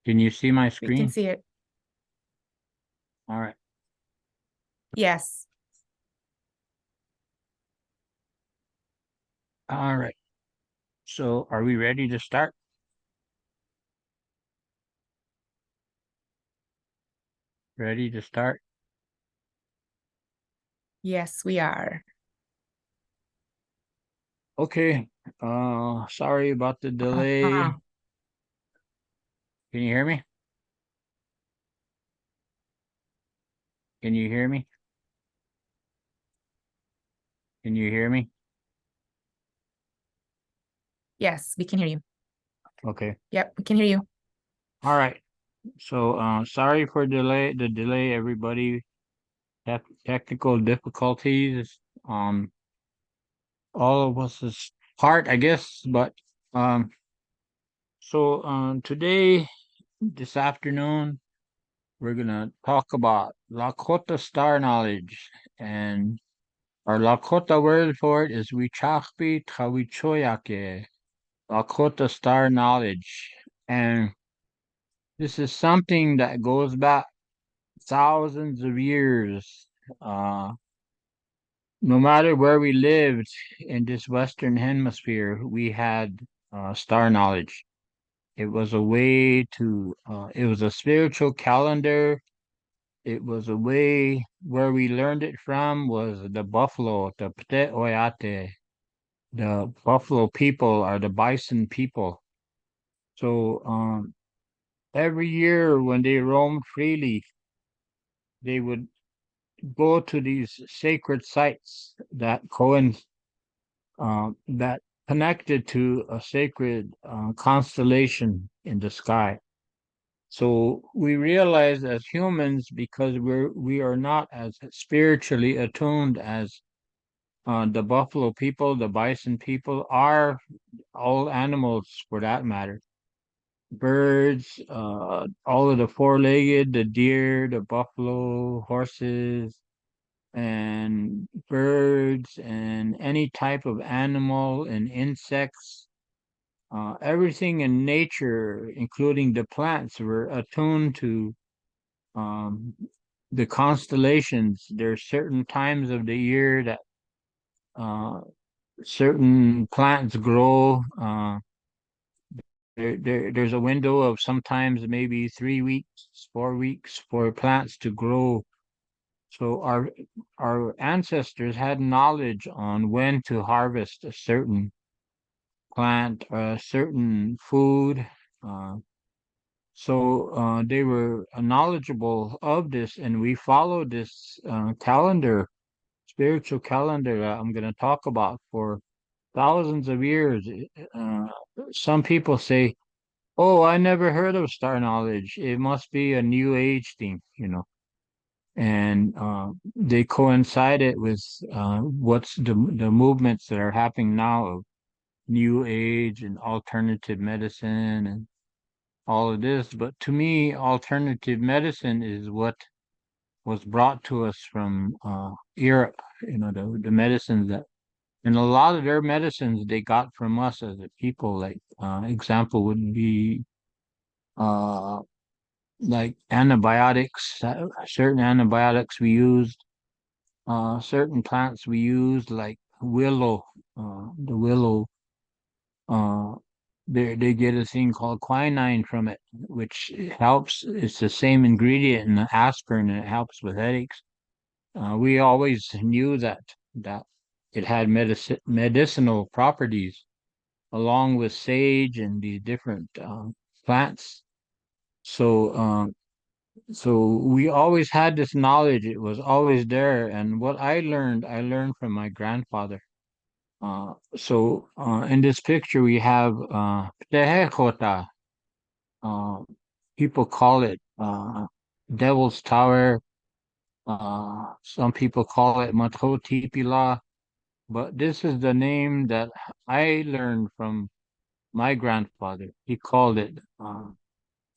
Can you see my We can screen? see it. All right. Yes. All right. So are we ready to start? Ready to start? Yes, we are. Okay. Sorry about the delay. Uh-huh. Can you hear me? Can you hear me? Can you hear me? Yes, we can hear you. Okay. Yep, we can hear you. All right. So sorry for the delay, everybody. Technical difficulties. All of us is part, I guess, but um today, this afternoon, we're gonna talk about Lakota Star Knowledge, and our Lakota word for it is Wichachpi Trawichoyake, Lakota Star Knowledge. And this is something that goes back thousands of years. Uh, no matter where we lived in this Western Hemisphere, we had star knowledge. It was a way to, it was a spiritual calendar. It was a way where we learned it from was the buffalo, the Pte Oyate. The buffalo people are the bison people. So every year when they roamed freely, they would go to these sacred sites that that connected to a sacred constellation in the sky. So we realize as humans, because we are not as spiritually attuned as the buffalo people, the bison people, are all animals for that matter. Birds, all of the four-legged, the deer, the buffalo, horses, and birds, and any type of animal and insects. Everything in nature, including the plants, were attuned to um, the constellations. There are certain times of the year that uh, certain plants grow. There's a window of sometimes maybe 3 weeks, 4 weeks for plants to grow. So our ancestors had knowledge on when to harvest a certain plant, a certain food. Uh, so they were knowledgeable of this, and we followed this calendar, spiritual calendar that I'm going to talk about for thousands of years. Uh, some people say, "Oh, I never heard of star knowledge. It must be a new age thing." And they coincided with what's the movements that are happening now of new age and alternative medicine and all of this. But to me, alternative medicine is what was brought to us from Europe. The medicines that, and a lot of their medicines they got from us as a people. Like example would be uh, like antibiotics. Certain antibiotics we used, certain plants we used, like willow. The willow. Uh, they get a thing called quinine from it, which helps. It's the same ingredient in the aspirin, and it helps with headaches. We always knew that it had medicinal properties, along with sage and these different plants. So, so we always had this knowledge. It was always there, and what I learned from my grandfather. In this picture we have Tehekota. Uh, People call it Devil's Tower. Some people call it Matho Tipila, but this is the name that I learned from my grandfather. He called it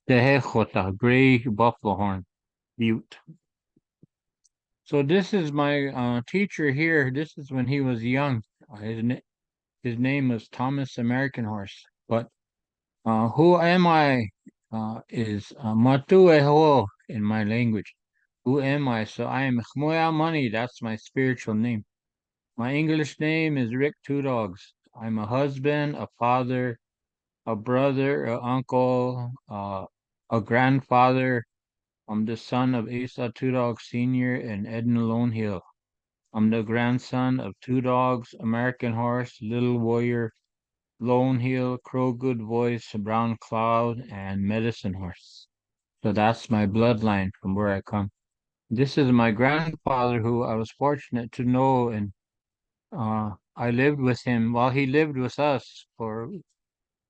Tehekota, Gray Buffalo Horn Butte. So this is my teacher here. This is when he was young. His name was Thomas American Horse. But who am I? is Matueho in my language. Who am I? So I am Hmuya Mani. That's my spiritual name. My English name is Rick Two Dogs. I'm a husband, a father, a brother, a uncle, a grandfather. I'm the son of Asa Two Dogs Sr. and Edna Lone Hill. I'm the grandson of Two Dogs, American Horse, Little Warrior, Lone Hill, Crow Good Voice, Brown Cloud, and Medicine Horse. So that's my bloodline from where I come. This is my grandfather who I was fortunate to know, and I lived with him while he lived with us for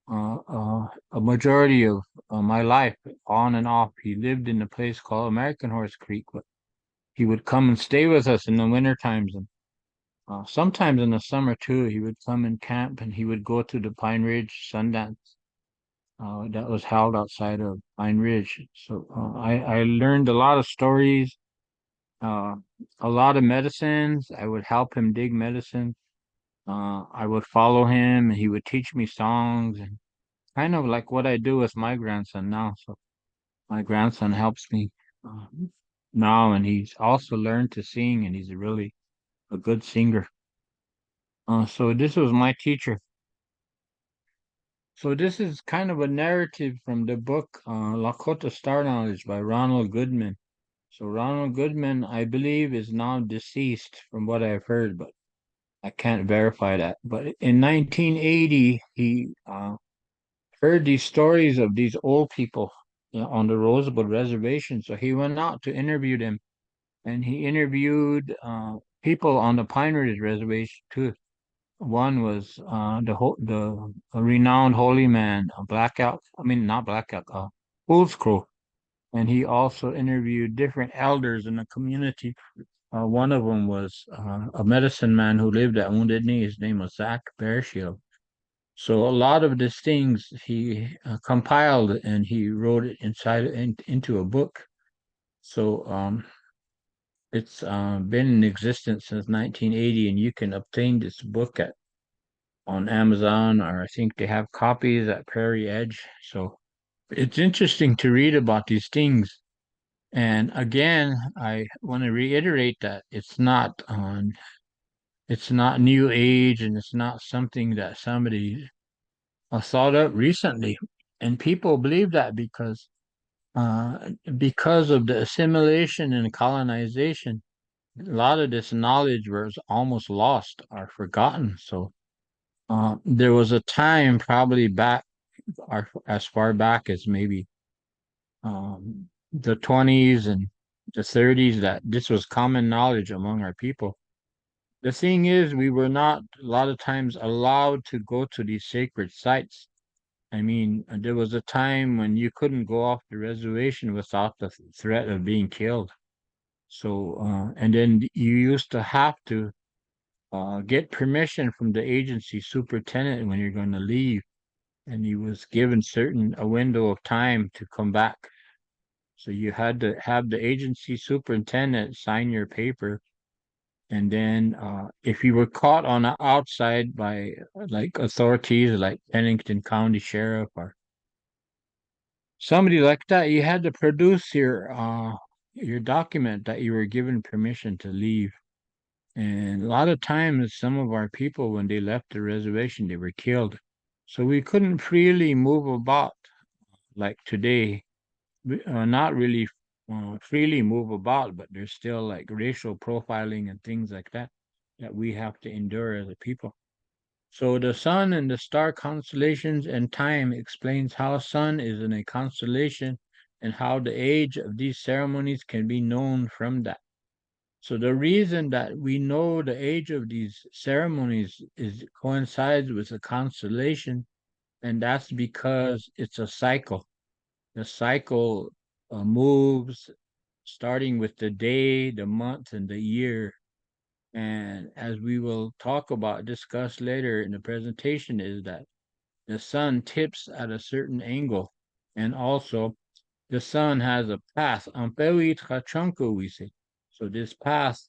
a majority of my life, on and off. He lived in a place called American Horse Creek, but he would come and stay with us in the winter times, and sometimes in the summer too. He would come and camp, and he would go to the Pine Ridge Sundance that was held outside of Pine Ridge. So I learned a lot of stories, uh, a lot of medicines. I would help him dig medicine. I would follow him, and he would teach me songs, and kind of like what I do with my grandson now. So my grandson helps me uh, now, and he's also learned to sing, and he's really a good singer. So this was my teacher. So this is kind of a narrative from the book Lakota Star Knowledge by Ronald Goodman. So Ronald Goodman, I believe, is now deceased from what I've heard, but I can't verify that. But in 1980, he heard these stories of these old people, on the Rosebud Reservation. So he went out to interview them, and he interviewed people on the Pine Ridge Reservation too. One was the renowned holy man, Blackout. I mean, not Blackout, Wolf's Crow. And he also interviewed different elders in the community. One of them was a medicine man who lived at Wounded Knee. His name was Zach Bearshield. So a lot of these things he compiled, and he wrote it into a book. So it's been in existence since 1980, and you can obtain this book on Amazon, or I think they have copies at Prairie Edge. So it's interesting to read about these things. And again, I want to reiterate that it's not new age, and it's not something that somebody thought up recently. And people believe that because of the assimilation and colonization, a lot of this knowledge was almost lost or forgotten. So there was a time, probably back, or as far back as maybe the 20s and the 30s, that this was common knowledge among our people. The thing is, we were not a lot of times allowed to go to these sacred sites. I mean, there was a time when you couldn't go off the reservation without the threat of being killed. So, and then you used to have to get permission from the agency superintendent when you're going to leave, and he was given a window of time to come back. So you had to have the agency superintendent sign your paper, and then if you were caught on the outside by like authorities like Pennington County Sheriff or somebody like that, you had to produce your document that you were given permission to leave. And a lot of times, some of our people, when they left the reservation, they were killed. So we couldn't freely move about like today. Not really freely move about, but there's still like racial profiling and things like that that we have to endure as a people. So the sun and the star constellations and time explains how sun is in a constellation, and how the age of these ceremonies can be known from that. So the reason that we know the age of these ceremonies is coincides with a constellation, and that's because it's a cycle. The cycle moves starting with the day, the month, and the year. And as we will discuss later in the presentation, is that the sun tips at a certain angle. And also, the sun has a path. We say. So this path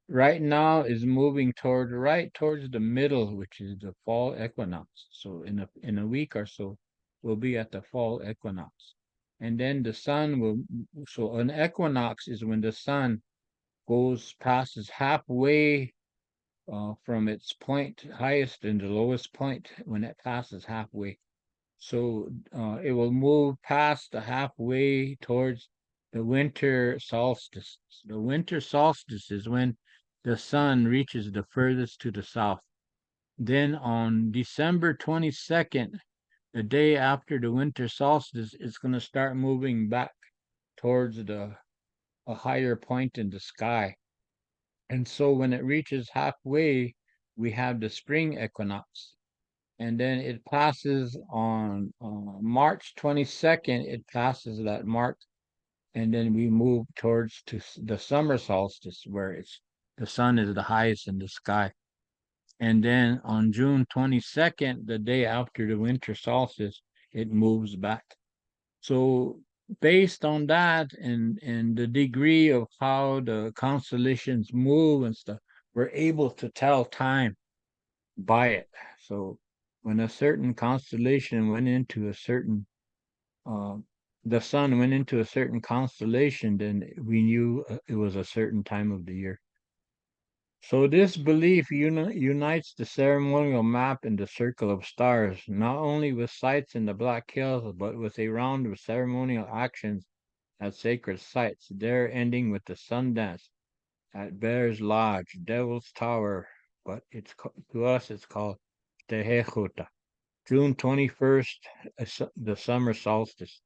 right now is moving right towards the middle, which is the fall equinox. So in a week or so, will be at the fall equinox. And then the sun will, so an equinox is when the sun passes halfway from its point, highest and the lowest point, when it passes halfway. So it will move past the halfway towards the winter solstice. The winter solstice is when the sun reaches the furthest to the south. Then on December 22nd, the day after the winter solstice, it's going to start moving back towards a higher point in the sky. And so when it reaches halfway, we have the spring equinox. And then it passes on March 22nd, it passes that mark. And then we move towards to the summer solstice, where the sun is the highest in the sky. And then on June 22nd, the day after the winter solstice, it moves back. So based on that and the degree of how the constellations move and stuff, we're able to tell time by it. So when a certain constellation went into a certain, the sun went into a certain constellation, then we knew it was a certain time of the year. So this belief unites the ceremonial map in the circle of stars, not only with sites in the Black Hills, but with a round of ceremonial actions at sacred sites, there ending with the sun dance at Bear's Lodge, Devil's Tower, but to us it's called Tehejota, June 21st, the summer solstice.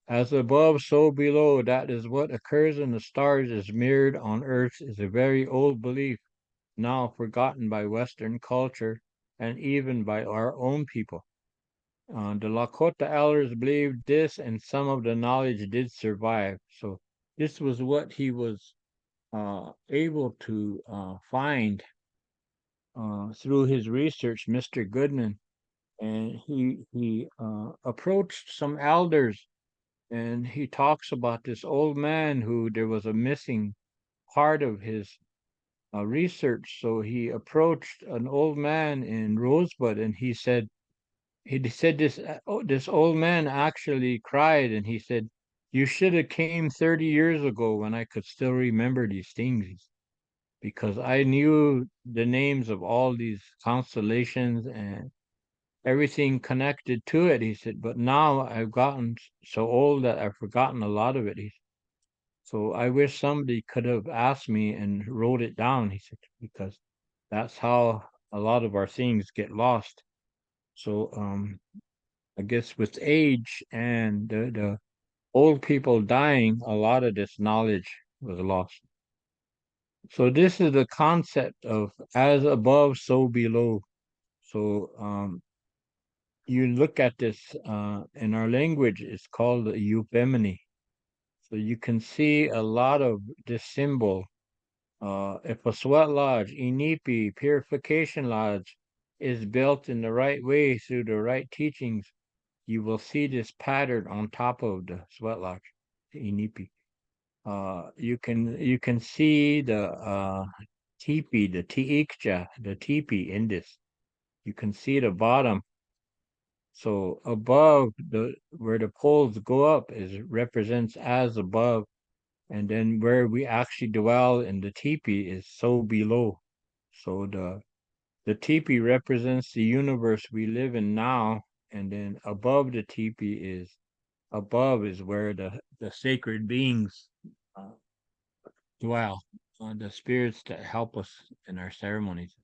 As above, so below, that is what occurs in the stars is mirrored on Earth is a very old belief, now forgotten by Western culture and even by our own people. The Lakota elders believed this, and some of the knowledge did survive. So this was what he was able to find through his research, Mr. Goodman. And he approached some elders, and he talks about this old man who there was a missing part of his research. So he approached an old man in Rosebud, and he said this old man actually cried, and he said, "You should have came 30 years ago when I could still remember these things, because I knew the names of all these constellations and everything connected to it." He said, "But now I've gotten so old that I've forgotten a lot of it." So I wish somebody could have asked me and wrote it down, he said, because that's how a lot of our things get lost. So I guess with age and the old people dying, a lot of this knowledge was lost. So this is the concept of as above, so below. So you look at this in our language, it's called Hmuya Mani. So you can see a lot of this symbol. If a sweat lodge, inipi, purification lodge, is built in the right way through the right teachings, you will see this pattern on top of the sweat lodge, the inipi. You can see the teepee, the tiikja, the teepee in this. You can see the bottom. So above where the poles go up represents as above, and then where we actually dwell in the teepee is so below. So the teepee represents the universe we live in now, and then above the teepee is where the sacred beings dwell, the spirits that help us in our ceremonies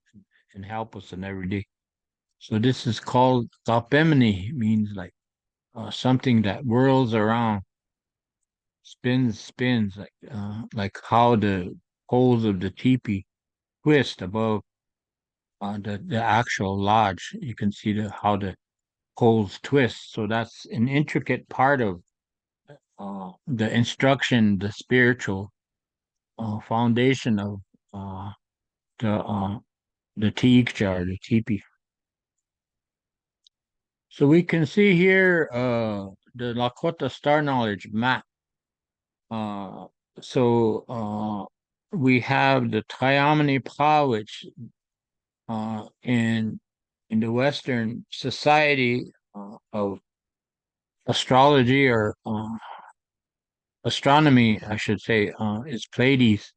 and help us in every day. So this is called Kapemini, means like something that whirls around, spins, like how the poles of the teepee twist above the actual lodge. You can see how the poles twist. So that's an intricate part of the instruction, the spiritual foundation of the tiikja or the teepee. So we can see here the Lakota Star Knowledge map. Uh, so we have the Hmuya Mani, which in the Western society of astrology or astronomy, I should say, is Pleiades.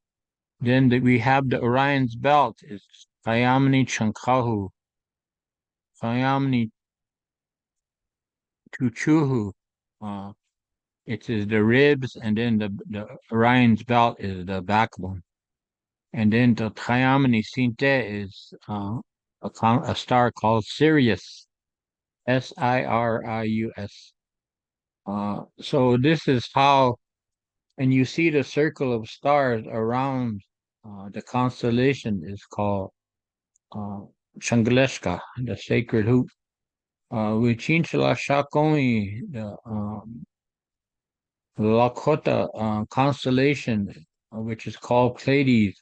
Then we have the Orion's belt. It's Kayamni Chankahu, Kayamni Tuchuhu. It is the ribs, and then the Orion's belt is the backbone. And then the Kayamni Sinte is a star called Sirius, Sirius. So this is how, and you see the circle of stars around the constellation is called Shangaleshka, the sacred hoop. Wichinchala Shakomi, the Lakota constellation, which is called Pleiades.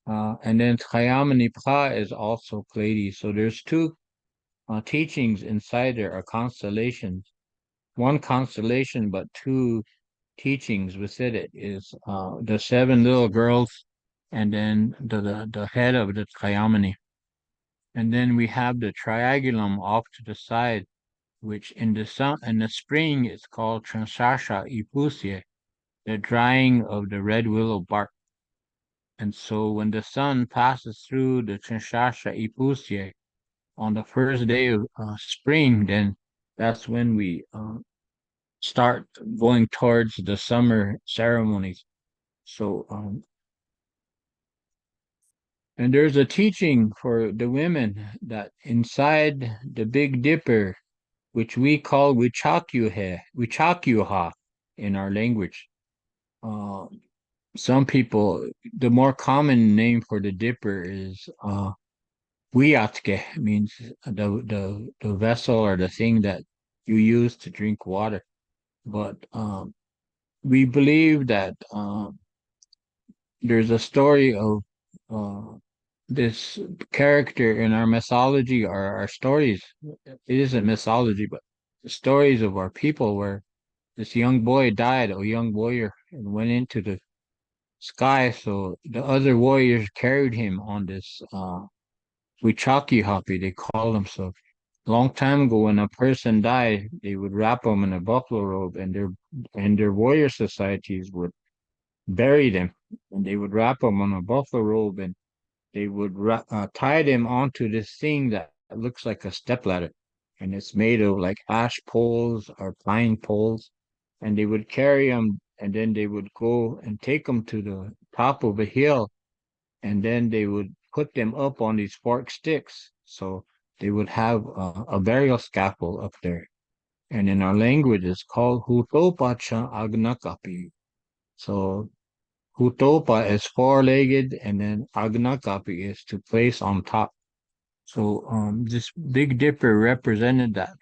And then Chayamani Pa is also Pleiades. So there's two teachings inside there, are constellations. One constellation, but two teachings within it is the seven little girls, and then the head of the Chayamani. And then we have the triangulum off to the side, which in the spring is called Transasha Ipusye, the drying of the red willow bark. And so when the sun passes through the Transasha Ipusye on the first day of spring, then that's when we start going towards the summer ceremonies. So, and there's a teaching for the women that inside the Big Dipper, which we call Wichakyuha in our language. Some people, the more common name for the dipper is Wiatke, means the vessel or the thing that you use to drink water. But we believe that there's a story of this character in our mythology or our stories. It isn't mythology, but the stories of our people where this young boy died, a young warrior, and went into the sky. So the other warriors carried him on this Wichaki hoppy, they call them. So long time ago, when a person died, they would wrap them in a buffalo robe, and their warrior societies would bury them, and they would wrap them on a buffalo robe, and they would tie them onto this thing that looks like a stepladder, and it's made of like ash poles or pine poles, and they would carry them, and then they would go and take them to the top of a hill, and then they would put them up on these forked sticks, so they would have a burial scaffold up there. And in our language, it's called Hutopacha Agnakapi. So Hutopa is four-legged, and then Agnakapi is to place on top. So this Big Dipper represented that.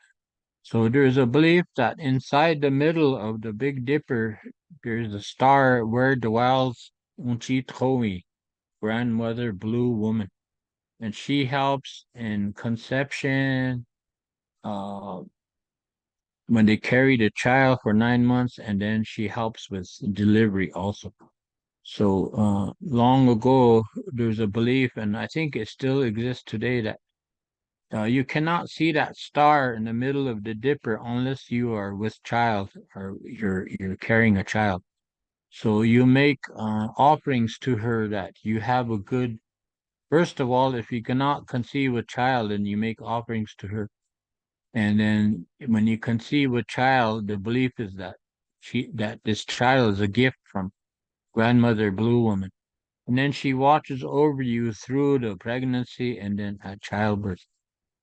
So there's a belief that inside the middle of the Big Dipper, there's a star where dwells Unchithomi, grandmother blue woman. And she helps in conception, uh, when they carry the child for 9 months, and then she helps with delivery also. So long ago, there's a belief, and I think it still exists today, that you cannot see that star in the middle of the dipper unless you are with child or you're carrying a child. So you make offerings to her that you have a good. First of all, if you cannot conceive a child, then you make offerings to her. And then when you conceive a child, the belief is that this child is a gift from grandmother Blue Woman. And then she watches over you through the pregnancy and then at childbirth.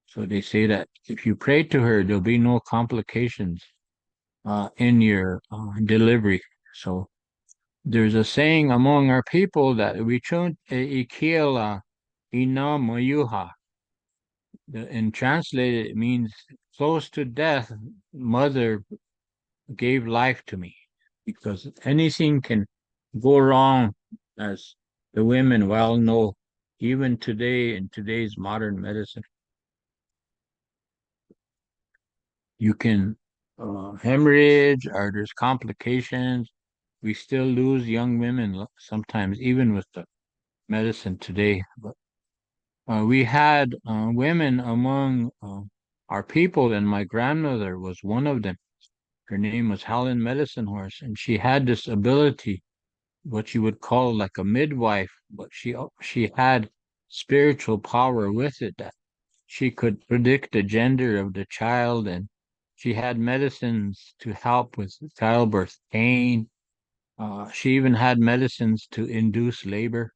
So they say that if you pray to her, there'll be no complications in your delivery. So there's a saying among our people that Wichunt e ikila ina mayuha. And translated, it means close to death, mother gave life to me, because anything can go wrong, as the women well know, even today in today's modern medicine. You can hemorrhage, or there's complications. We still lose young women sometimes, even with the medicine today. But we had women among our people, and my grandmother was one of them. Her name was Helen Medicine Horse, and she had this ability, what you would call like a midwife, but she had spiritual power with it, that she could predict the gender of the child, and she had medicines to help with childbirth pain. She even had medicines to induce labor.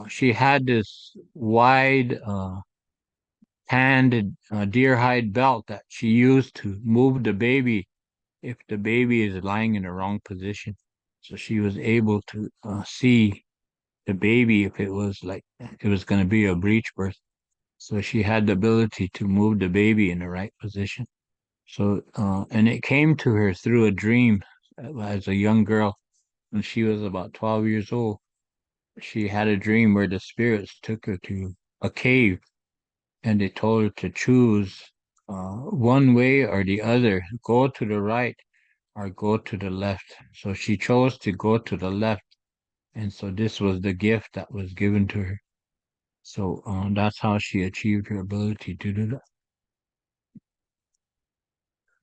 She had this wide handed deer hide belt that she used to move the baby if the baby is lying in the wrong position. So she was able to see the baby if it was like it was going to be a breech birth. So she had the ability to move the baby in the right position. So, and it came to her through a dream as a young girl when she was about 12 years old. She had a dream where the spirits took her to a cave and they told her to choose one way or the other, go to the right or go to the left. So she chose to go to the left. And so this was the gift that was given to her. So that's how she achieved her ability to do that.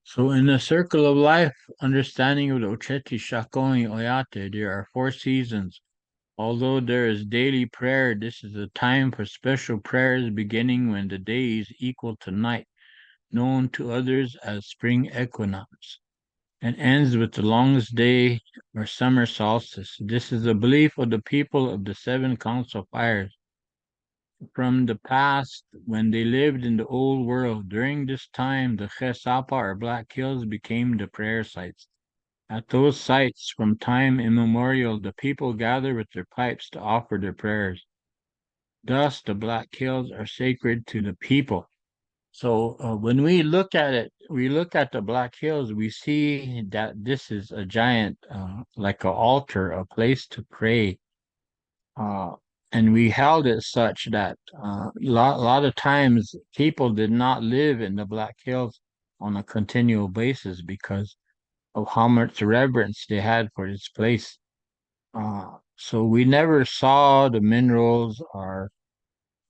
So in the circle of life, understanding of the Ocheti Shakoni Oyate, there are 4 seasons. Although there is daily prayer, this is a time for special prayers beginning when the day is equal to night, known to others as spring equinox, and ends with the longest day or summer solstice. This is the belief of the people of the 7 council fires from the past when they lived in the old world. During this time, the He Sapa or Black Hills became the prayer sites. At those sites, from time immemorial, the people gather with their pipes to offer their prayers. Thus, the Black Hills are sacred to the people. So when we look at it, we look at the Black Hills, we see that this is a giant, like an altar, a place to pray. Uh, and we held it such that lot of times people did not live in the Black Hills on a continual basis because of how much reverence they had for this place. So we never saw the minerals or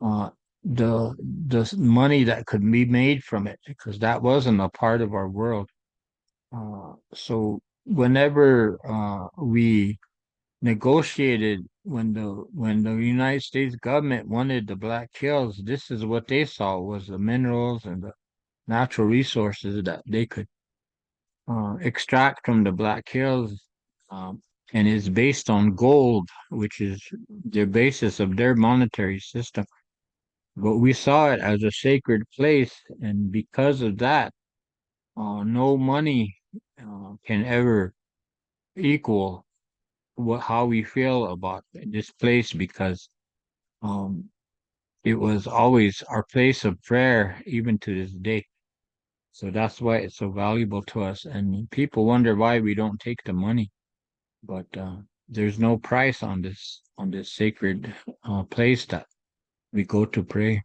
uh, the money that could be made from it because that wasn't a part of our world. So whenever we negotiated when the United States government wanted the Black Hills, this is what they saw was the minerals and the natural resources that they could extract from the Black Hills, um, and is based on gold, which is the basis of their monetary system. But we saw it as a sacred place, and because of that, no money can ever equal how we feel about this place because um, it was always our place of prayer, even to this day. So that's why it's so valuable to us. And people wonder why we don't take the money, but there's no price on this sacred place that we go to pray.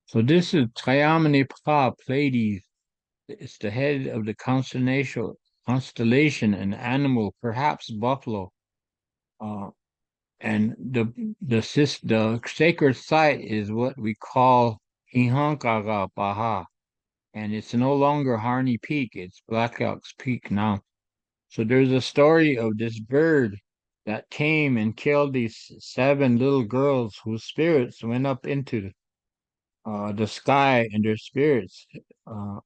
So this is Triamine Pa Pleiades. It's the head of the constellation, an animal, perhaps buffalo. Uh, and the sacred site is what we call Hihankaga Baha, and it's no longer Harney Peak; it's Black Elk's Peak now. So there's a story of this bird that came and killed these 7 little girls whose spirits went up into the sky, and their spirits uh,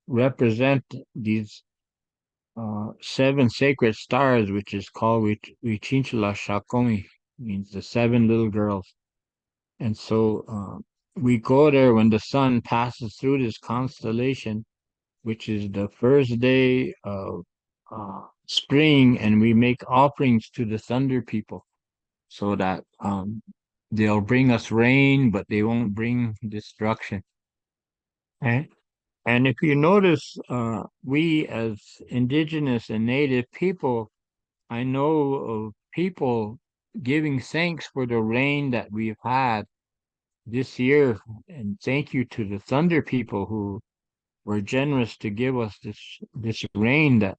represent these 7 sacred stars, which is called Wichinchla Shakomi, means the 7 little girls. And so we go there when the sun passes through this constellation, which is the first day of spring, and we make offerings to the thunder people so that they'll bring us rain, but they won't bring destruction. And, and if you notice, we as indigenous and native people, I know of people giving thanks for the rain that we've had this year, and thank you to the Thunder people who were generous to give us this rain that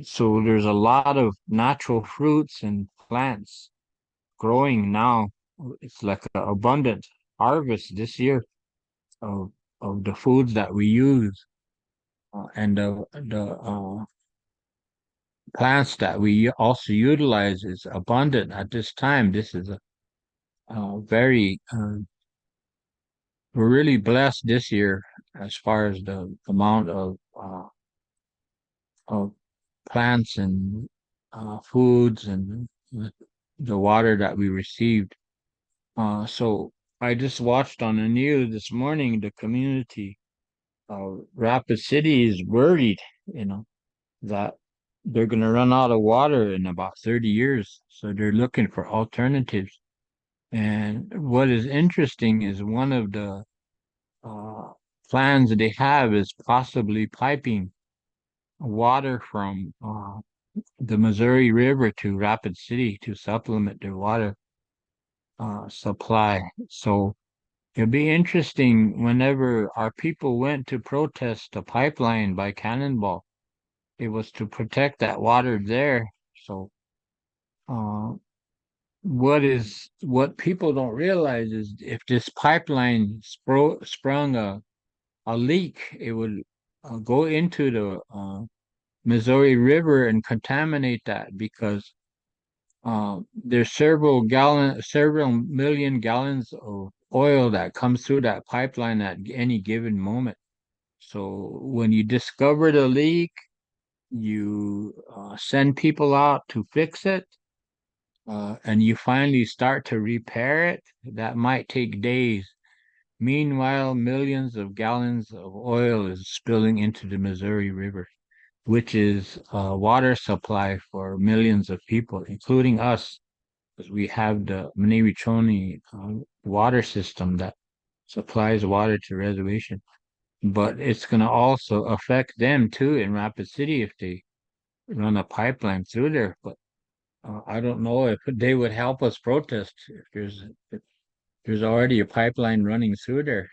so there's a lot of natural fruits and plants growing now. It's like an abundant harvest this year of of the foods that we use. and the plants that we also utilize is abundant at this time. This is a very we're really blessed this year as far as the amount of plants and foods and the water that we received. So I just watched on the news this morning the community Rapid City is worried, that they're going to run out of water in about 30 years. So they're looking for alternatives. And what is interesting is one of the uh, plans that they have is possibly piping water from the Missouri River to Rapid City to supplement their water supply. So it'll be interesting whenever our people went to protest the pipeline by Cannonball. It was to protect that water there. So, uh, what people don't realize is if this pipeline sprung a leak, it would go into the Missouri River and contaminate that because there's several million gallons of oil that comes through that pipeline at any given moment. So when you discover the leak, you send people out to fix it, and you finally start to repair it. That might take days. Meanwhile, millions of gallons of oil is spilling into the Missouri River, which is a water supply for millions of people, including us, because we have the Mani Wičhoļ'an water system that supplies water to reservation. But it's going to also affect them too in Rapid City if they run a pipeline through there. But I don't know if they would help us protest if there's already a pipeline running through there.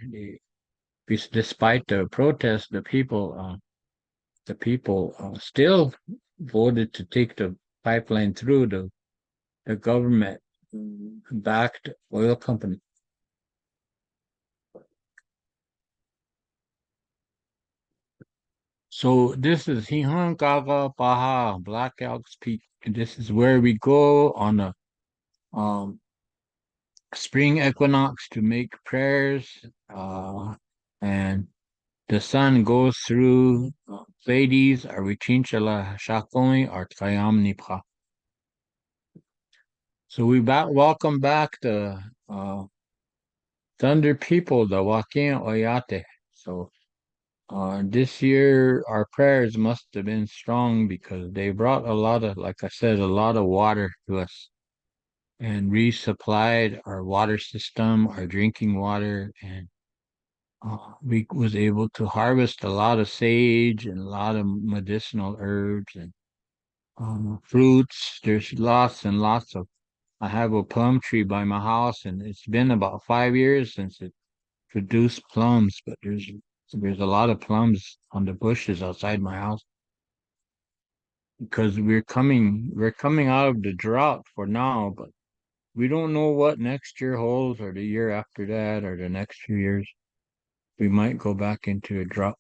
Despite the protest, the people still voted to take the pipeline through the government backed oil company. So this is Hihankaga Baha Black Elk's Peak. And this is where we go on a um, spring equinox to make prayers. And the sun goes through Pleiades, or Wichinchala Shakoni, or Kayamnipa. So we welcome back the Thunder people, the Wakin Oyate. So this year our prayers must have been strong because they brought a lot of, like I said, a lot of water to us and resupplied our water system, our drinking water, and we was able to harvest a lot of sage and a lot of medicinal herbs and fruits. There's lots and lots of. I have a plum tree by my house, and it's been about 5 years since it produced plums. But there's a lot of plums on the bushes outside my house because we're coming out of the drought for now, but we don't know what next year holds, or the year after that, or the next few years. We might go back into a drought.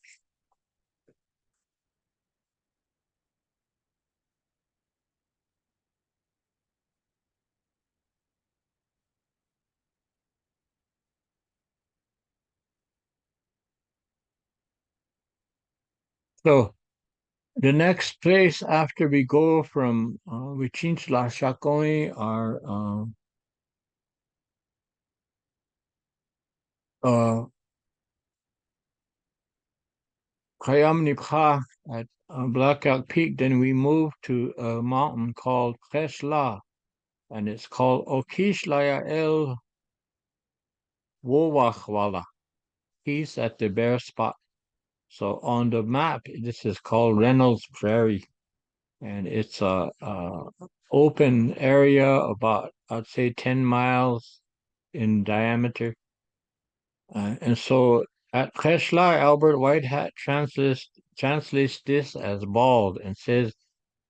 So the next place after we go from Wichinchla Shakoni are uh, Kayamnipha at Blackout Peak. Then we move to a mountain called Kresla, and it's called Okishlaya El Wowachwala. He's at the bare spot. So on the map, this is called Reynolds Prairie, and it's a open area about, I'd say, 10 miles in diameter. And so at Kresla, Albert Whitehat translates this as bald and says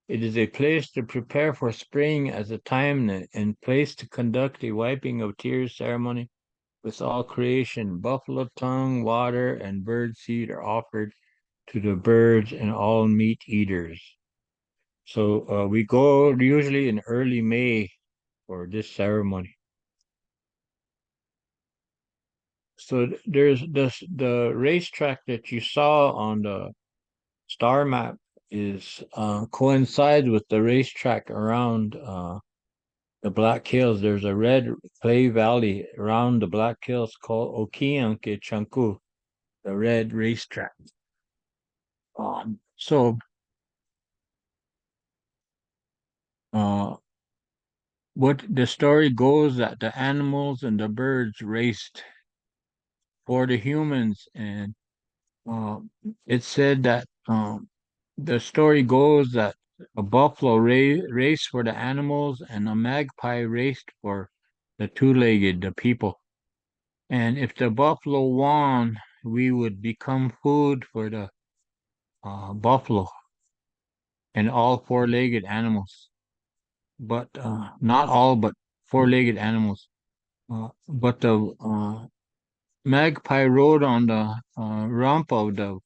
it is a place to prepare for spring as a time and place to conduct a wiping of tears ceremony with all creation. Buffalo tongue, water, and bird seed are offered to the birds and all meat eaters. So we go usually in early May for this ceremony. So there's the racetrack that you saw on the star map is coincides with the racetrack around the Black Hills. There's a red clay valley around the Black Hills called Lakļol Wičhoļ'an, the red racetrack. So what the story goes that the animals and the birds raced for the humans, and it said that the story goes that a buffalo raced for the animals and a magpie raced for the two-legged, the people. And if the buffalo won, we would become food for the buffalo and all four-legged animals. But not all, but four-legged animals. But the magpie rode on the rump of the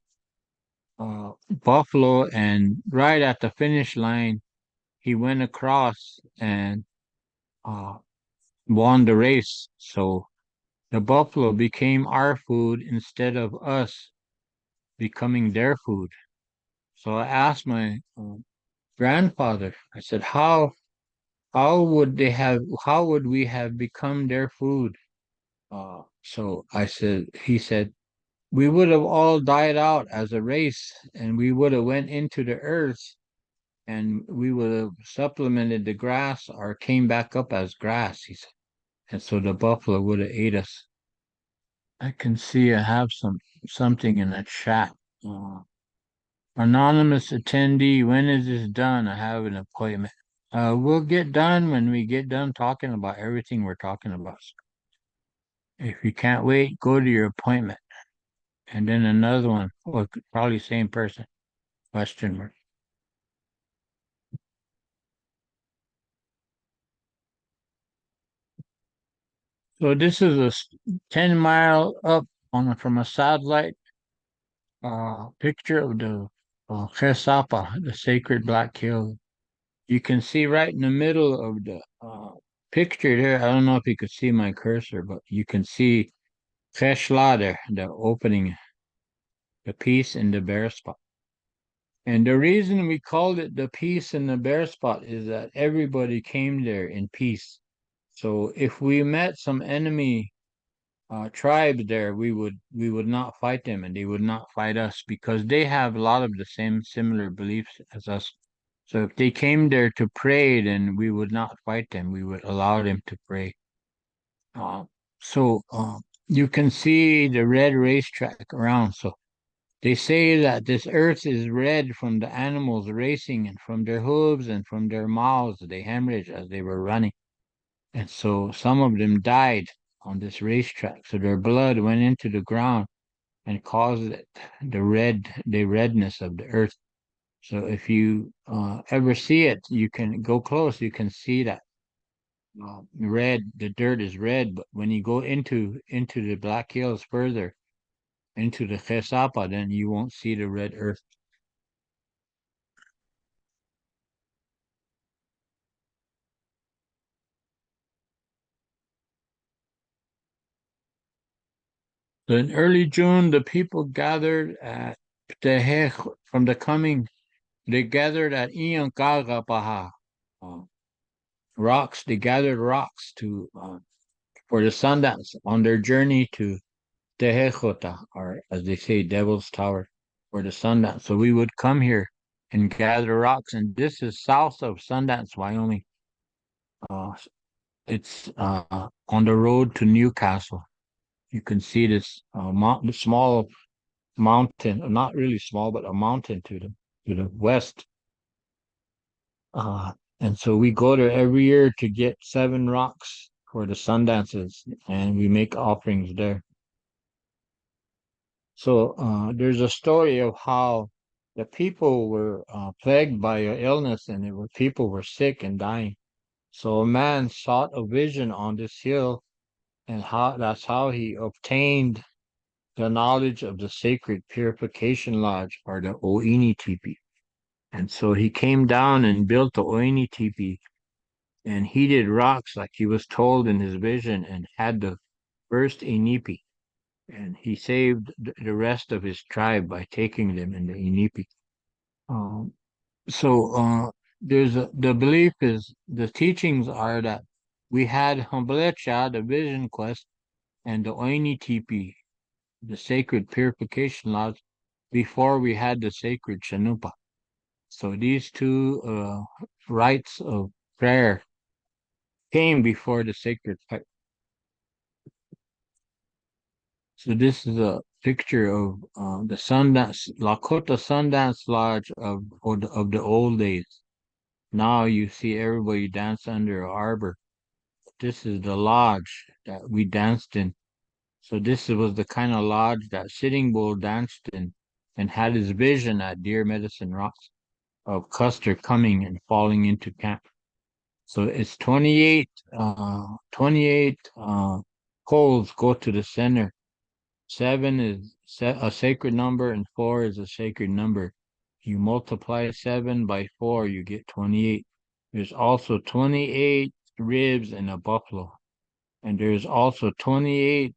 buffalo, and right at the finish line, he went across and won the race. So the buffalo became our food instead of us becoming their food. So I asked my grandfather, I said, how would we have become their food? So he said, we would have all died out as a race, and we would have went into the earth, and we would have supplemented the grass or came back up as grass, he said. And so the buffalo would have ate us. I can see I have something in the chat. Anonymous attendee, when is this done? I have an appointment. We'll get done when we get done talking about everything we're talking about. If you can't wait, go to your appointment. And then another one, well, probably same person, question mark. So this is a 10-mile up from a satellite picture of the Sapa, the sacred Black Hill. You can see right in the middle of the picture there. I don't know if you could see my cursor, but you can see Oglala there, the opening, the peace in the bare spot. And the reason we called it the peace in the bare spot is that everybody came there in peace. So if we met some enemy tribes there, we would not fight them, and they would not fight us because they have a lot of the same similar beliefs as us. So if they came there to pray, then we would not fight them. We would allow them to pray. Uh, so you can see the red racetrack around. So they say that this earth is red from the animals racing and from their hooves and from their mouths. They hemorrhaged as they were running. And so some of them died on this racetrack. So their blood went into the ground and caused it, the redness of the earth. So if you ever see it, you can go close. You can see that red. The dirt is red, but when you go into the Black Hills further, into the Sapa, then you won't see the red earth. So in early June, the people gathered at from the coming. They gathered at Iyankagapaha. Rocks. They gathered rocks to for the Sundance on their journey to Tehechota, or as they say, Devil's Tower, for the Sundance. So we would come here and gather rocks, and this is south of Sundance, Wyoming. It's on the road to Newcastle. You can see this small mountain, not really small, but a mountain to the west. And so we go there every year to get 7 rocks for the Sundances, and we make offerings there. So there's a story of how the people were plagued by an illness, and people were sick and dying. So a man sought a vision on this hill, and that's how he obtained the knowledge of the sacred purification lodge, or the Oini teepee. And so he came down and built the Oini teepee and heated rocks like he was told in his vision, and had the first Inipi. And he saved the rest of his tribe by taking them in the Inipi. Um, the belief is, the teachings are that we had Hamblecha, the vision quest, and the Oini teepee, the sacred purification lodge, before we had the sacred Shanupa. So these two rites of prayer came before the sacred fire. So this is a picture of the Sundance Lakota Sundance Lodge of the old days. Now you see everybody dance under an arbor. This is the lodge that we danced in. So this was the kind of lodge that Sitting Bull danced in and had his vision at Deer Medicine Rocks of Custer coming and falling into camp. So it's 28 poles go to the center. 7 is a sacred number and 4 is a sacred number. You multiply 7 by 4, you get 28. There's also 28 ribs in a buffalo. And there's also 28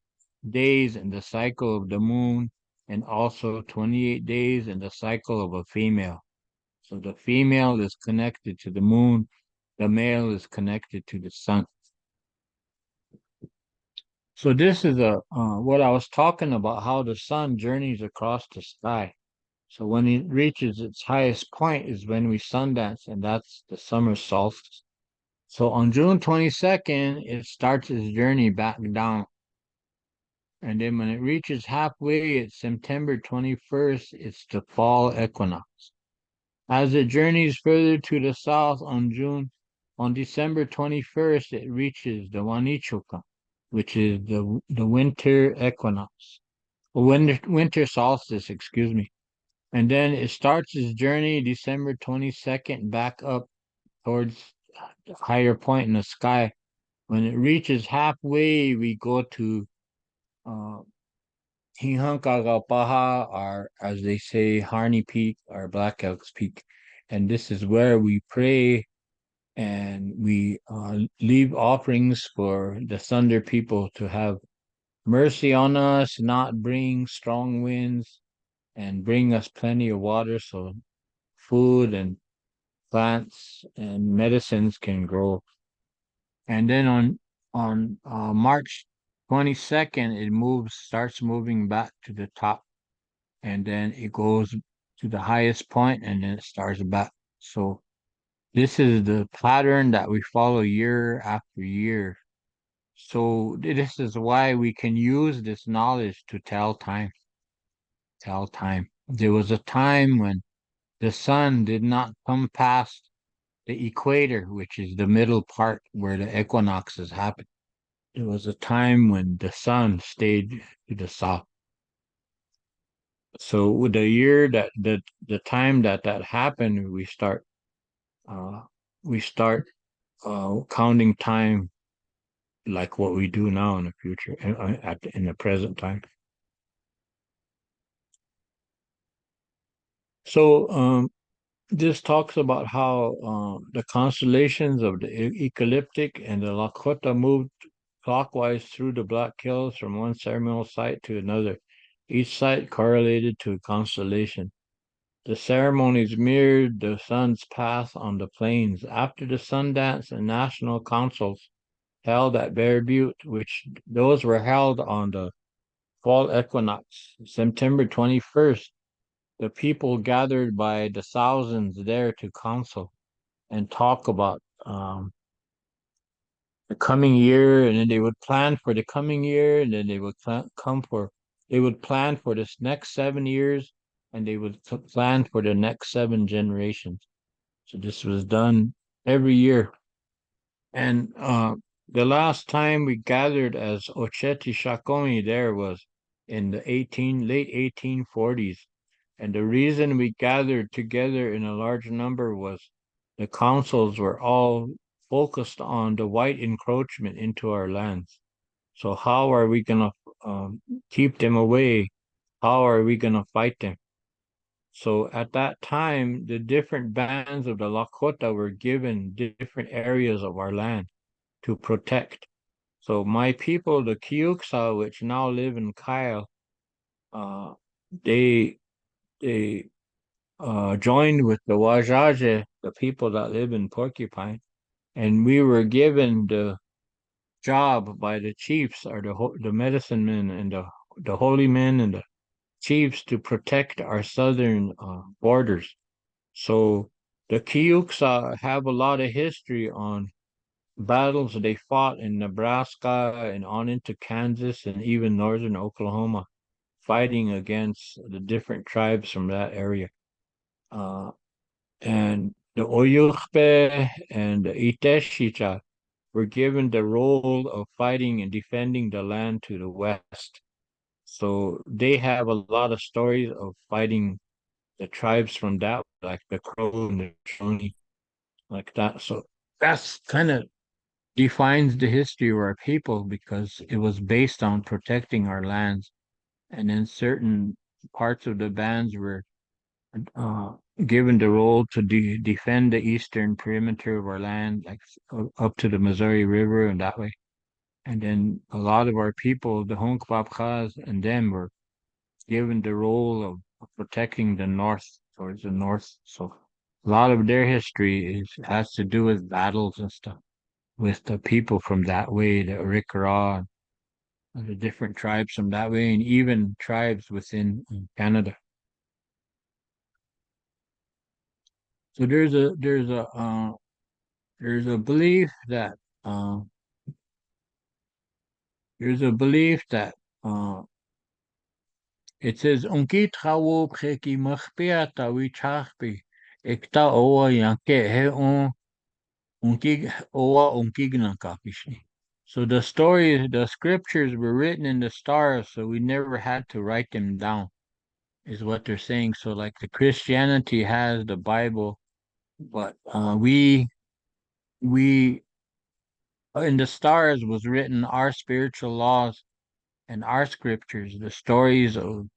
days in the cycle of the moon, and also 28 days in the cycle of a female. So the female is connected to the moon, the male is connected to the sun. So this is what I was talking about, how the sun journeys across the sky. So when it reaches its highest point is when we sundance, and that's the summer solstice. So on June 22nd, it starts its journey back down. And then when it reaches halfway, it's September 21st, it's the fall equinox. As it journeys further to the south on December 21st, it reaches the Wanichuka, which is the winter equinox, winter solstice, excuse me. And then it starts its journey December 22nd back up towards the higher point in the sky. When it reaches halfway, we go to Hihankagapaha, or as they say, Harney Peak or Black Elk's Peak. And this is where we pray and we leave offerings for the Thunder people to have mercy on us, not bring strong winds, and bring us plenty of water so food and plants and medicines can grow. And then on March 22nd, it starts moving back to the top, and then it goes to the highest point, and then it starts back. So this is the pattern that we follow year after year. So this is why we can use this knowledge to tell time. Tell time. There was a time when the sun did not come past the equator, which is the middle part where the equinoxes happen. There was a time when the sun stayed to the south. So with the year that the time that happened, uh, we start counting time like what we do now in the future, in the present time. So this talks about how the constellations of the ecliptic and the Lakota moved clockwise through the Black Hills from one ceremonial site to another, each site correlated to a constellation. The ceremonies mirrored the sun's path on the plains. After the Sundance and National Councils held at Bear Butte, which those were held on the fall equinox, September 21st, the people gathered by the thousands there to counsel and talk about the coming year, and then they would plan for the coming year, and then they would plan for this next 7 years, and they would plan for the next 7 generations. So this was done every year. And the last time we gathered as Ocheti Shakomi there was in the late 1840s. And the reason we gathered together in a large number was the councils were all focused on the white encroachment into our lands. So how are we going to keep them away, how are we going to fight them? So at that time, the different bands of the Lakota were given different areas of our land to protect. So my people, the Sioux, which now live in Kyle, they joined with the Wajaje, the people that live in Porcupine, and we were given the job by the chiefs or the medicine men and the holy men and the chiefs to protect our southern borders. So the Sioux have a lot of history on battles they fought in Nebraska and on into Kansas and even northern Oklahoma, fighting against the different tribes from that area. And the Oyukhpe and the Iteshicha were given the role of fighting and defending the land to the west. So they have a lot of stories of fighting the tribes from that, like the Crow and the Shawnee, like that. So that's kind of defines the history of our people because it was based on protecting our lands. And then certain parts of the bands were uh, given the role to defend the eastern perimeter of our land, like up to the Missouri River and that way. And then a lot of our people, the Honkpapkas and them, were given the role of protecting the north towards the north. So a lot of their history has to do with battles and stuff with the people from that way, the Arikara, and the different tribes from that way, and even tribes within Canada. So there's a belief that uh, there's a belief that it says Unkit Hawo Preki Machpiata Wichachpi Ekta Oa Yanke He on Unkig Oa Unkigna Kapishni. So the scriptures were written in the stars, so we never had to write them down, is what they're saying. So like the Christianity has the Bible, but we in the stars was written our spiritual laws and our scriptures, the stories of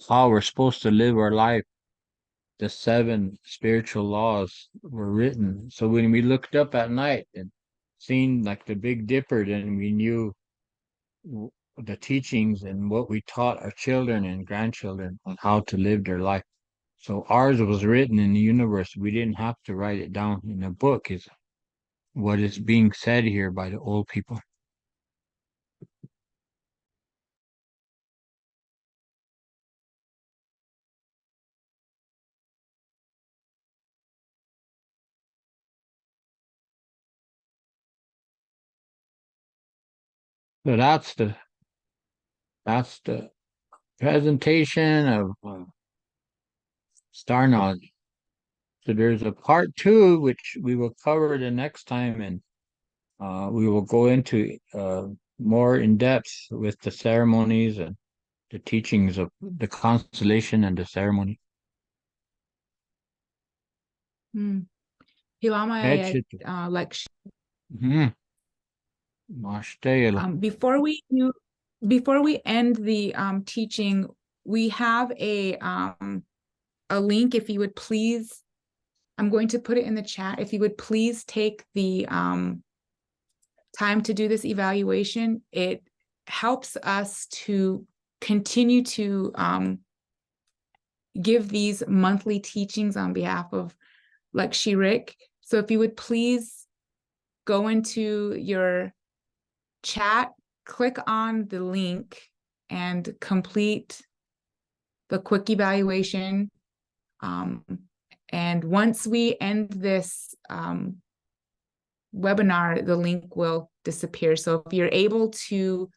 how we're supposed to live our life. The 7 spiritual laws were written. So when we looked up at night and seen like the Big Dipper, then we knew the teachings and what we taught our children and grandchildren on how to live their life. So ours was written in the universe. We didn't have to write it down in a book, is what is being said here by the old people. So that's the presentation of star knowledge. So there's a part 2 which we will cover the next time, and we will go into more in depth with the ceremonies and the teachings of the constellation and the ceremony. Hilama, Mhm. before we end the teaching, we have a link. If you would please, I'm going to put it in the chat. If you would please take the time to do this evaluation, it helps us to continue to give these monthly teachings on behalf of Lakshya. So if you would please go into your chat, click on the link and complete the quick evaluation. And once we end this webinar, the link will disappear. So if you're able to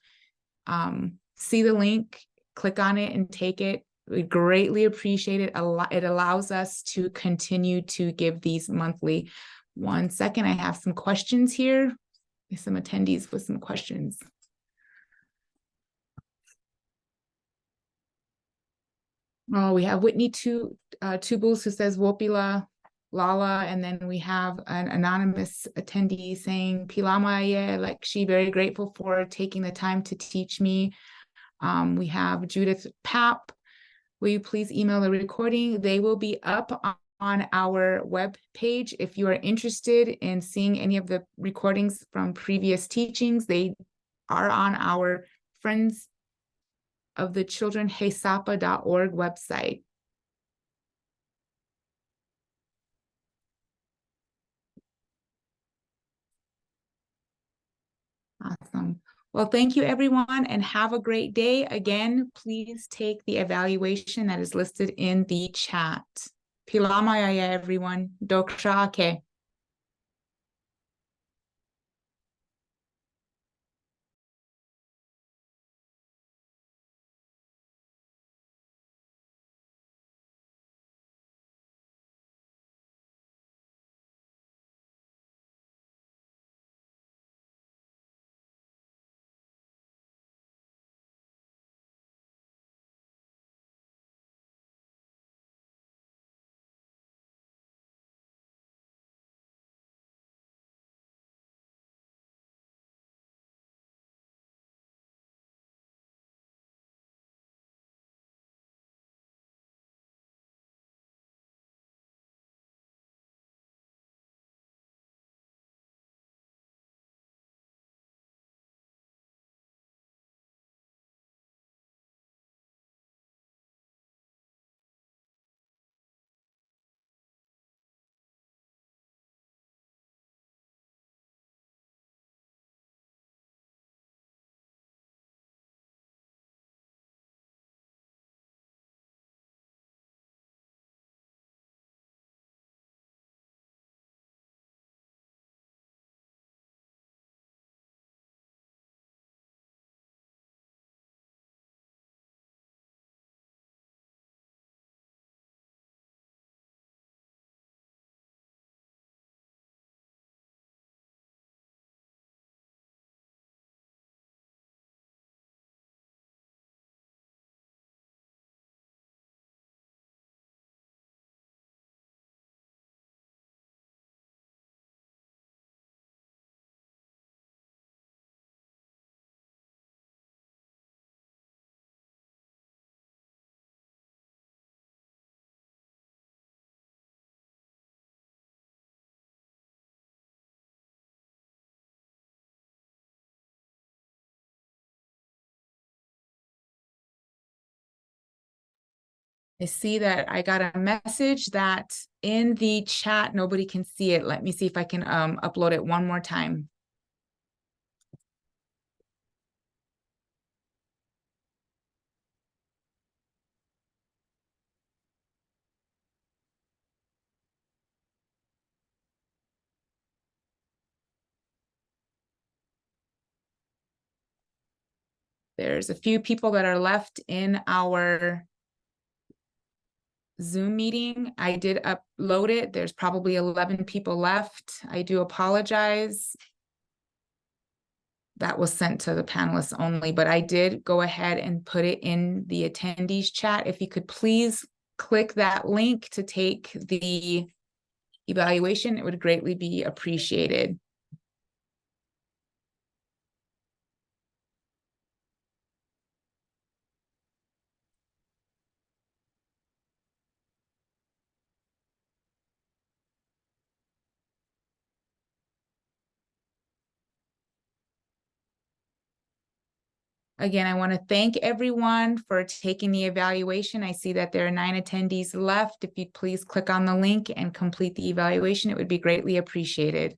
see the link, click on it and take it, we greatly appreciate it. It allows us to continue to give these monthly. 1 second, I have some questions here. Some attendees with some questions. Oh, we have Whitney Tubals who says Wopila Lala, and then we have an anonymous attendee saying, Pilamaye, like she very grateful for taking the time to teach me. We have Judith Papp. Will you please email the recording? They will be up on our web page. If you are interested in seeing any of the recordings from previous teachings, they are on our Friends of the Children-He Sapa.org website. Awesome. Well, thank you, everyone, and have a great day. Again, please take the evaluation that is listed in the chat. Pilamaya, everyone. Dokrake. I see that I got a message that in the chat, nobody can see it. Let me see if I can upload it one more time. There's a few people that are left in our Zoom meeting. I did upload it. There's probably 11 people left. I do apologize. That was sent to the panelists only, but I did go ahead and put it in the attendees chat. If you could please click that link to take the evaluation, it would greatly be appreciated. Again, I want to thank everyone for taking the evaluation. I see that there are 9 attendees left. If you'd please click on the link and complete the evaluation, it would be greatly appreciated.